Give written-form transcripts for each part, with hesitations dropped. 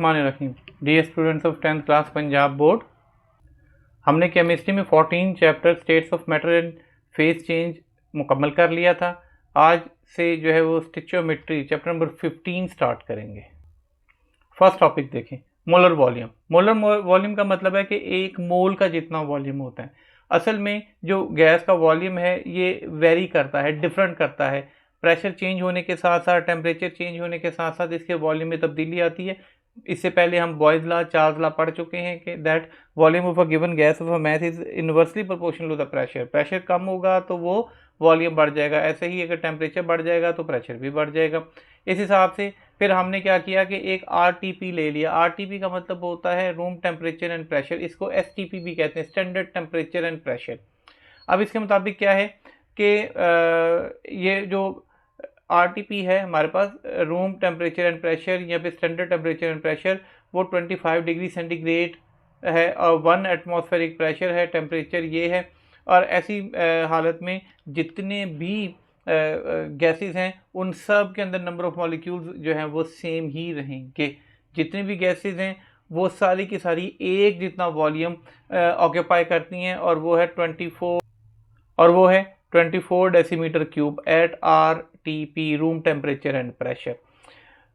रखीं dear students of 10th class Punjab board, हमने chemistry में 14 chapter states of matter and phase change मुकम्मल कर लिया था। आज से जो है वो स्टिचोमेट्री चैप्टर नंबर 15 स्टार्ट करेंगे। फर्स्ट टॉपिक देखें, मोलर वॉल्यूम। मोलर वॉल्यूम का मतलब है कि एक मोल का जितना वॉल्यूम होता है। असल में जो गैस का वॉल्यूम है ये वेरी करता है, डिफरेंट करता है। प्रेशर चेंज होने के साथ साथ, टेम्परेचर चेंज होने के साथ साथ इसके वॉल्यूम में तब्दीली आती है। इससे पहले हम बॉयज लॉ, चार्ल्स लॉ पढ़ चुके हैं कि that volume of a given gas of a mass is inversely proportional to the pressure. Pressure कम होगा तो वो वॉल्यूम बढ़ जाएगा, ऐसे ही अगर टेम्परेचर बढ़ जाएगा तो प्रेशर भी बढ़ जाएगा। इस हिसाब से फिर हमने क्या किया कि एक RTP ले लिया। RTP का मतलब होता है रूम टेम्परेचर एंड प्रेशर, इसको STP भी कहते हैं, स्टैंडर्ड टेम्परेचर एंड प्रेशर। अब इसके मुताबिक क्या है कि ये जो RTP है हमारे पास, रूम टेम्परेचर एंड प्रेशर या फिर स्टैंडर्ड टेम्परेचर एंड प्रेशर, वो 25 डिग्री सेंटीग्रेड है और 1 एटमॉस्फेरिक प्रेशर है, टेम्परेचर ये है। और ऐसी हालत में जितने भी गैसेस हैं उन सब के अंदर नंबर ऑफ मॉलिक्यूल्स जो हैं वो सेम ही रहेंगे। जितनी भी गैसेस हैं वो सारी की सारी एक जितना वॉल्यूम ऑक्यूपाई करती हैं और वो है 24 decimetre cube at RTP, room temperature and pressure.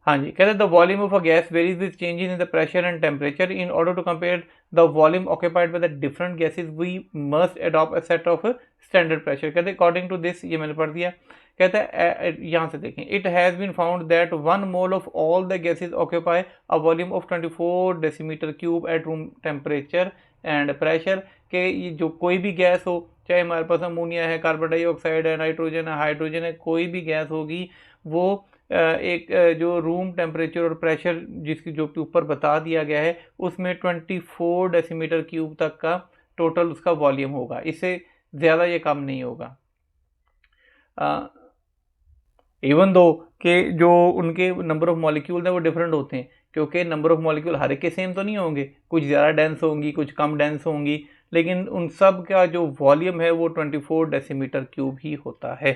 हाँ जी, कहते हैं the volume of a gas varies with changes in the pressure and temperature. In order to compare the volume occupied by the different gases we must adopt a set of standard pressure. कहते हैं according to this, ये मैंने पढ़ दिया। कहते हैं यहाँ से देखें, it has been found that 1 mole of all the gases occupy a volume of 24 decimetre cube at room temperature and pressure. के ये जो कोई भी गैस हो, चाहे हमारे पास अमोनिया है, कार्बन डाइऑक्साइड है, नाइट्रोजन है, हाइड्रोजन है, कोई भी गैस होगी वो एक जो रूम टेम्परेचर और प्रेशर जिसकी जो ऊपर बता दिया गया है उसमें 24 डेसीमीटर क्यूब तक का टोटल उसका वॉल्यूम होगा। इससे ज़्यादा ये कम नहीं होगा। इवन दो कि जो उनके नंबर ऑफ मॉलिक्यूल हैं वो डिफरेंट होते हैं, क्योंकि नंबर ऑफ मॉलिक्यूल हर एक के सेम तो नहीं होंगे, कुछ ज़्यादा डेंस होंगी, कुछ कम डेंस होंगी, लेकिन उन सब का जो वॉल्यूम है वो 24 डेसीमीटर क्यूब ही होता है।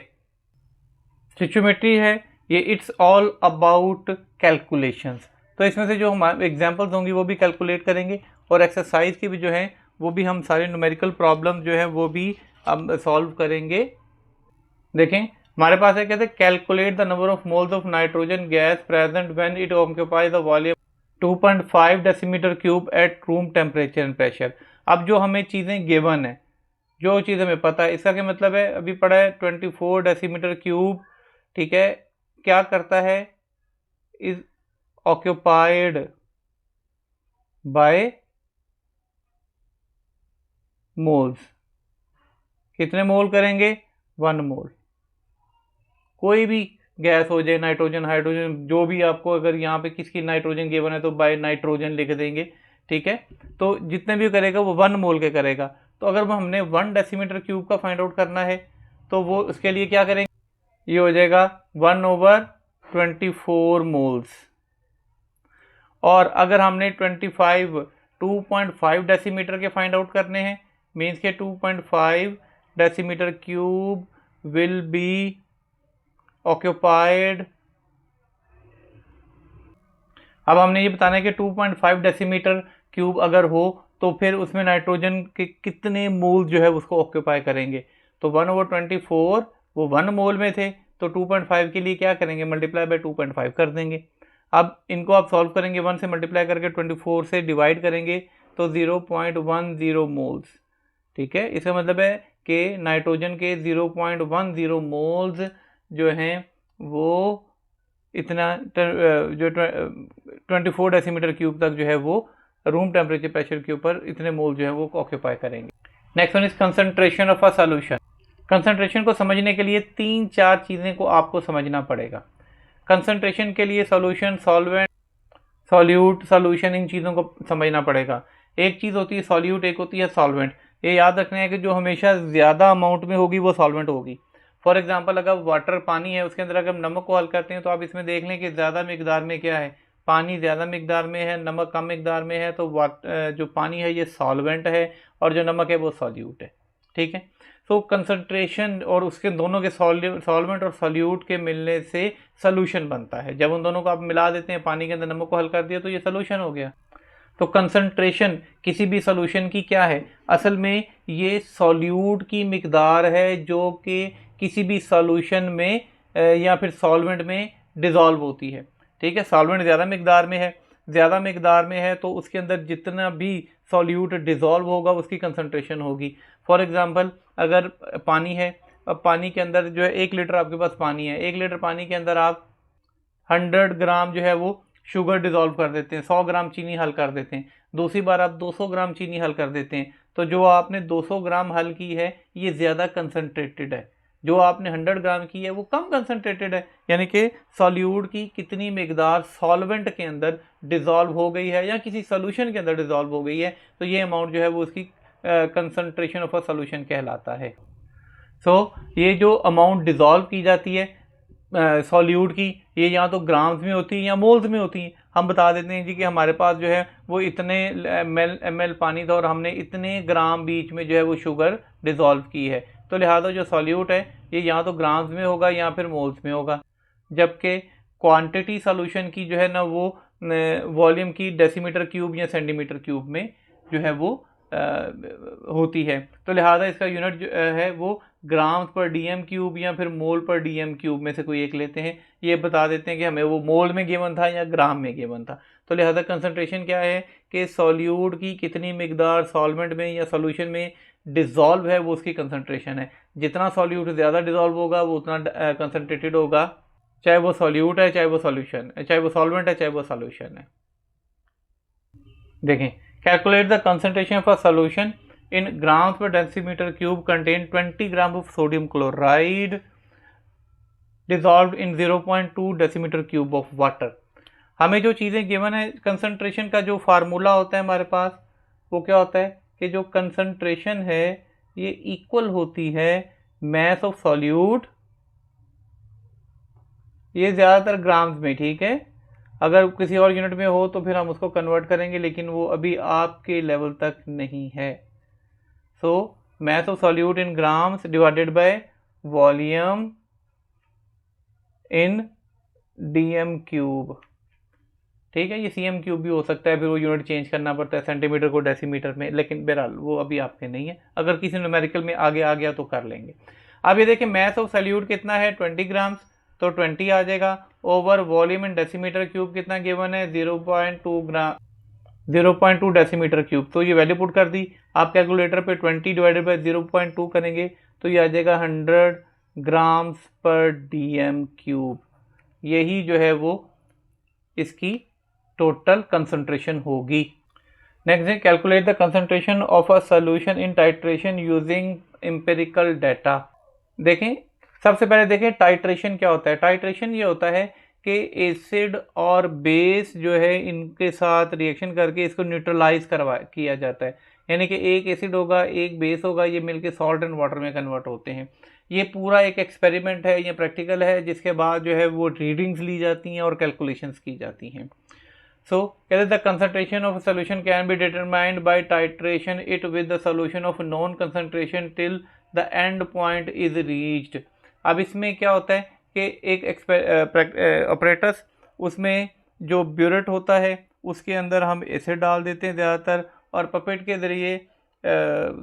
स्टिचोमेट्री है ये, इट्स ऑल अबाउट कैलकुलेशंस। तो इसमें से जो हमारे एग्जांपल्स होंगी वो भी कैलकुलेट करेंगे और एक्सरसाइज की भी जो है वो भी हम सारे न्यूमेरिकल प्रॉब्लम जो है वो भी हम सॉल्व करेंगे। देखें हमारे पास है, कहते हैं calculate the number of moles of nitrogen gas present when it occupy the volume 2.5 decimetre cube at room temperature and pressure. अब जो हमें चीज़ें गिवन है, जो चीज़ हमें पता है, इसका क्या मतलब है, अभी पढ़ा है 24 डेसीमीटर क्यूब, ठीक है, क्या करता है, इज ऑक्यूपाइड बाय मोल्स। कितने मोल करेंगे, 1 मोल। कोई भी गैस हो जाए, नाइट्रोजन, हाइड्रोजन, जो भी आपको, अगर यहाँ पे किसकी नाइट्रोजन गिवन है तो बाय नाइट्रोजन लिख देंगे, ठीक है। तो जितने भी करेगा वो 1 मोल के करेगा। तो अगर हमने 1 डेसीमीटर क्यूब का फाइंड आउट करना है तो वो उसके लिए क्या करेंगे, ये हो जाएगा 1/24 मोल्स। और अगर हमने 2.5 डेसीमीटर के फाइंड आउट करने हैं, मीन्स के 2.5 decimetre cube will be occupied. अब हमने ये बताना है कि 2.5 डेसीमीटर क्यूब अगर हो तो फिर उसमें नाइट्रोजन के कितने मोल जो है उसको ऑक्यूपाई करेंगे। तो 1/24 वो 1 मोल में थे, तो 2.5 के लिए क्या करेंगे, मल्टीप्लाई बाय 2.5 कर देंगे। अब इनको आप सॉल्व करेंगे, 1 से मल्टीप्लाई करके 24 से डिवाइड करेंगे तो 0.10 मोल्स, ठीक है। इसका मतलब है कि नाइट्रोजन के 0.10 मोल्स जो हैं वो इतना जो 24 डेसीमीटर क्यूब तक जो है वो रूम टेम्परेचर प्रेशर के ऊपर इतने मोल जो है वो ऑक्यूपाई करेंगे। Next one is concentration of a solution. Concentration को समझने के लिए 3-4 चीज़ें को आपको समझना पड़ेगा। कंसंट्रेशन के लिए सॉल्यूशन, सॉल्वेंट, सॉल्यूट, सॉल्यूशन, इन चीज़ों को समझना पड़ेगा। एक चीज़ होती है सॉल्यूट, एक होती है सॉल्वेंट। ये याद रखना है कि जो हमेशा ज़्यादा अमाउंट में होगी वो सॉल्वेंट होगी। फॉर एग्जांपल अगर वाटर, पानी है, उसके अंदर अगर हम नमक को हल करते हैं तो आप इसमें देख लें कि ज़्यादा मिकदार में क्या है, पानी ज़्यादा मिकदार में है, नमक कम मिकदार में है, तो जो पानी है ये सॉल्वेंट है और जो नमक है वो सॉल्यूट है। ठीक है। सो कंसंट्रेशन और उसके दोनों के सॉल्वेंट और सॉल्यूट के मिलने से सोल्यूशन बनता है। जब उन दोनों को आप मिला देते हैं, पानी के अंदर नमक को हल कर दिया, तो ये सोल्यूशन हो गया। तो कंसंट्रेशन किसी भी सोल्यूशन की क्या है, असल में ये सॉल्यूट की मिकदार है जो कि किसी भी सॉल्यूशन में या फिर सॉल्वेंट में डिज़ोल्व होती है। ठीक है, सॉल्वेंट ज़्यादा मिकदार में है तो उसके अंदर जितना भी सॉल्यूट डिज़ोल्व होगा उसकी कंसंट्रेशन होगी। फॉर एग्जांपल अगर पानी है, अब पानी के अंदर जो है 1 लीटर आपके पास पानी है, 1 लीटर पानी के अंदर आप 100 ग्राम जो है वो शुगर डिज़ोल्व कर देते हैं, 100 ग्राम चीनी हल कर देते हैं, दूसरी बार आप 200 ग्राम चीनी हल कर देते हैं, तो जो आपने 200 ग्राम हल की है ये ज़्यादा कंसनट्रेटेड है, जो आपने 100 ग्राम की है वो कम कंसनट्रेटेड है। यानी कि सॉल्यूट की कितनी मिकदार सॉल्वेंट के अंदर डिज़ोल्व हो गई है या किसी सोल्यूशन के अंदर डिज़ोल्व हो गई है, तो ये अमाउंट जो है वो उसकी कंसनट्रेशन ऑफ अ सोल्यूशन कहलाता है। ये जो अमाउंट डिज़ोल्व की जाती है सॉल्यूट की, ये या तो ग्राम्स में होती है या मोल्स में होती है। हम बता देते हैं जी कि हमारे पास जो है वो इतने ml पानी था और हमने इतने ग्राम बीच में जो है वो शुगर डिज़ोल्व की है, तो लिहाजा जो सॉल्यूट है ये या तो ग्राम्स में होगा या फिर मोल्स में होगा। जबकि क्वांटिटी सॉल्यूशन की जो है ना वो वॉल्यूम की डेसीमीटर क्यूब या सेंटीमीटर क्यूब में जो है वो होती है, तो लिहाजा इसका यूनिट जो है वो ग्राम पर डीएम क्यूब या फिर मोल पर डीएम क्यूब में से कोई एक लेते हैं। ये बता देते हैं कि हमें वो मोल में गिवन था या ग्राम में गिवन था। तो लिहाजा कंसंट्रेशन क्या है कि सॉल्यूट की कितनी मिकदार सॉल्वेंट में या सॉल्यूशन में डिज़ोल्व है वो उसकी कंसंट्रेशन है। जितना सॉल्यूट ज़्यादा डिज़ोल्व होगा वो उतना कंसंट्रेटेड होगा, चाहे वो सॉल्यूट है चाहे वो सॉल्यूशन, चाहे वो सॉल्वेंट है चाहे वो सॉल्यूशन है। देखें, calculate the concentration of a solution in grams per decimeter cube contain 20 gram of sodium chloride dissolved in 0.2 decimeter cube of water। हमें जो चीज़ें गिवन है, कंसंट्रेशन का जो फार्मूला होता है हमारे पास वो क्या होता है कि जो कंसंट्रेशन है ये इक्वल होती है मैस ऑफ सॉल्यूट, ये ज़्यादातर ग्राम्स में, ठीक है। अगर किसी और यूनिट में हो तो फिर हम उसको कन्वर्ट करेंगे, लेकिन वो अभी आपके लेवल तक नहीं है। So mass of solute in grams divided by volume in DM cube, ठीक है। ये सीएम क्यूब भी हो सकता है, फिर वो यूनिट चेंज करना पड़ता है सेंटीमीटर को डेसीमीटर में, लेकिन बहरहाल वो अभी आपके नहीं है। अगर किसी न्यूमेरिकल में आगे आ गया तो कर लेंगे। अब ये देखिए मैस ऑफ सॉल्यूट कितना है 20 ग्राम्स, तो 20 आ जाएगा ओवर वॉल्यूम इन डेसीमीटर क्यूब कितना गिवन है 0.2 डेसीमीटर क्यूब। तो ये वैल्यू पुट कर दी आप कैलकुलेटर पे, 20 डिवाइडेड बाई 0.2 करेंगे तो ये आ जाएगा 100 ग्राम्स पर डीएम क्यूब। यही जो है वो इसकी टोटल कंसंट्रेशन होगी। नेक्स्ट है calculate the concentration of a solution in titration using empirical data. देखें, सबसे पहले देखें टाइट्रेशन क्या होता है। टाइट्रेशन ये होता है कि एसिड और बेस जो है इनके साथ रिएक्शन करके इसको न्यूट्रलाइज किया जाता है, यानी कि एक एसिड होगा एक बेस होगा, ये मिलके सॉल्ट एंड वाटर में कन्वर्ट होते हैं। ये पूरा एक एक्सपेरिमेंट है, ये प्रैक्टिकल है, जिसके बाद जो है वो रीडिंग्स ली जाती हैं और कैलकुलेशंस की जाती हैं। सो कहते हैं the concentration of solution can be determined by titration it with the solution of non concentration till the end point is reached. अब इसमें क्या होता है कि एक ऑपरेटस, उसमें जो ब्यूरेट होता है उसके अंदर हम एसिड डाल देते हैं ज़्यादातर, और पपेट के ज़रिए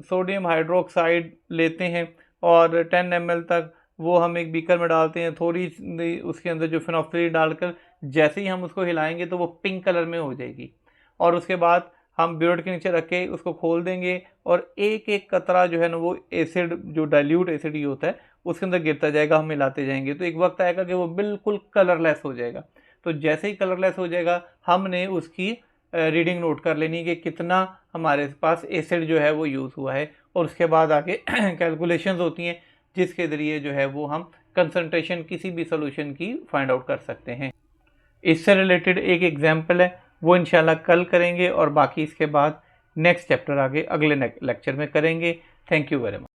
सोडियम हाइड्रोक्साइड लेते हैं और 10 ml तक वो हम एक बीकर में डालते हैं, थोड़ी उसके अंदर जो फिनोक्सिलिन डालकर जैसे ही हम उसको हिलाएंगे तो वो पिंक कलर में हो जाएगी, और उसके बाद हम ब्यूरेट के नीचे रख के उसको खोल देंगे और एक एक कतरा जो है ना वो एसिड, जो डाइल्यूट एसिड ही होता है, उसके अंदर गिरता जाएगा, हम मिलाते जाएंगे, तो एक वक्त आएगा कि वो बिल्कुल कलरलेस हो जाएगा। तो जैसे ही कलरलेस हो जाएगा हमने उसकी रीडिंग नोट कर लेनी कि कितना हमारे पास एसिड जो है वो यूज़ हुआ है, और उसके बाद आके कैलकुलेशंस होती हैं जिसके ज़रिए जो है वो हम कंसंट्रेशन किसी भी सोल्यूशन की फाइंड आउट कर सकते हैं। इससे रिलेटेड एक एग्जाम्पल है, वो इंशाल्लाह कल करेंगे और बाकी इसके बाद नेक्स्ट चैप्टर आगे अगले लेक्चर में करेंगे। Thank you very much.